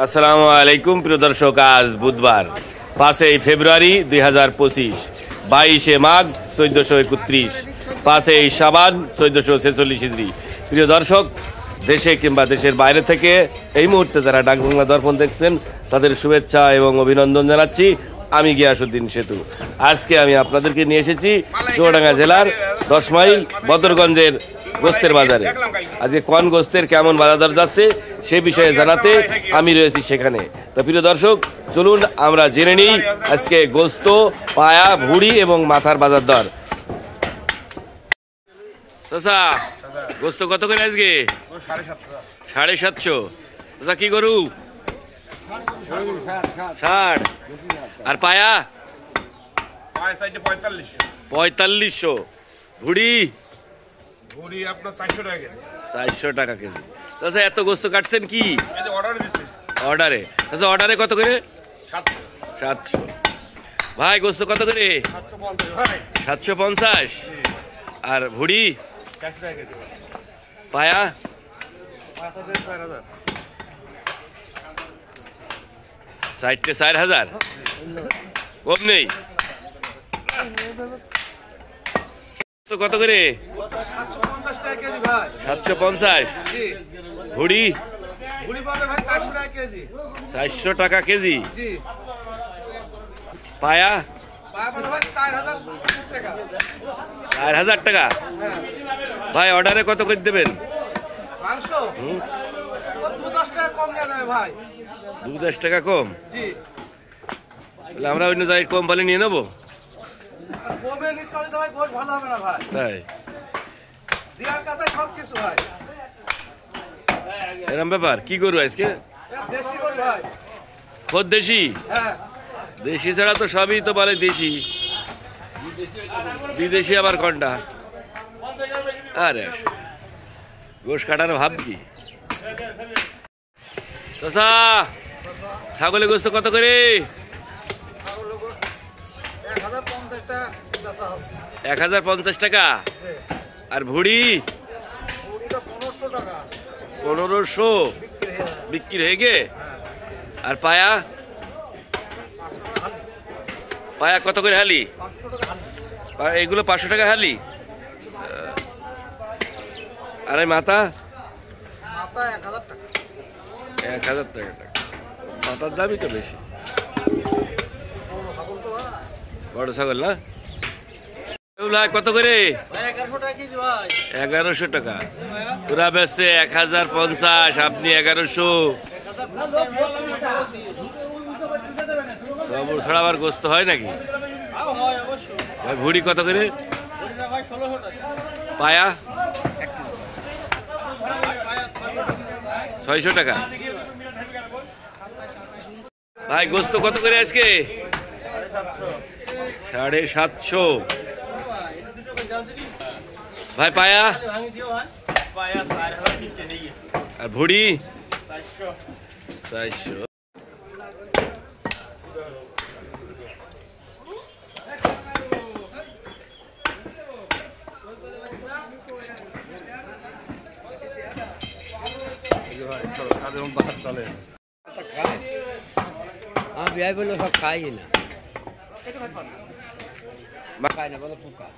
আসসালামু আলাইকুম প্রিয় দর্শক, আজ বুধবার 5 ফেব্রুয়ারি 2025, 22 মাঘ 1431, 5 শাবান 1446 হিজরি। প্রিয় দর্শক, দেশে কিংবা দেশের বাইরে থেকে এই মুহূর্তে যারা ডাকবাংলা দর্পণ দেখছেন তাদের শুভেচ্ছা এবং অভিনন্দন জানাচ্ছি। আমি গিয়াসউদ্দিন সেতু। আজকে আমি আপনাদেরকে নিয়ে এসেছি চুয়াডাঙ্গা জেলার 10 মাইল বদরগঞ্জের গোস্তের বাজারে। আজকে কোন গোস্তের কেমন বাজার দর যাচ্ছে সে বিষয়ে জানাতে আমি রয়েছি সেখানে। তো প্রিয় দর্শক, চলুন আমরা জেনে নিই আজকে গোস্ত, পায়া, ভুড়ি এবং মাথার বাজার দর। চাচা, গোস্ত কত করে আজকে? 750। চাচা, কি গরু? 60। আর পায়া? 4500। ভুড়ি? আপনার 400 টাকা কেজি। 400 টাকা কেজি। আচ্ছা, এত গোস্ত কাটছেন কি অর্ডারে? আচ্ছা, অর্ডারে কত করে? 700। ভাই, গোস্ত কত করে? 750। আর ভুড়ি? 400 টাকা কেজি। পায়া? 4000। কম নেই? কত করে? 750। ভুড়ি? 400 টাকা কেজি। পায়া? 4000 টাকা। ভাই, অর্ডারে কত করে দেবেন? 2-10 টাকা কম? আমরা অন্য জায়গায় কম বলে নিয়ে নেবো। তাই এরম ব্যাপার? কি করবো আজকে? খোদ দেশি? দেশি ছাড়া তো সবই তো বলে দেশি, বিদেশি আবার কোনটা? আরে গোশ কাটার ভাব কি? চাচা, ছাগলের গোস্ত কত করে? 1050 টাকা। আর ভুড়ি? 1500 বিক্রি হয়ে গে। আর পায়া? পায়া কত করে হালি? এগুলো 500 টাকা হালি। আর এই মাথা? 1000 টাকা। মাথার দামই তো বেশি। বড় ছাগল না? কত করে? 1100 টাকা। তোরা বেচছে 1050, আপনি 1100। সব ছাড়া আবার গোস্ত হয় নাকি? ভুড়ি কত করে? 1600। পায়া? 600 টাকা। ভাই, গোস্ত কত করে আজকে? 750। ভাই, পায়া? আর ভুড়ি? 400। বিয়ে বলে সব খাই না, খাই না বলে পোকা।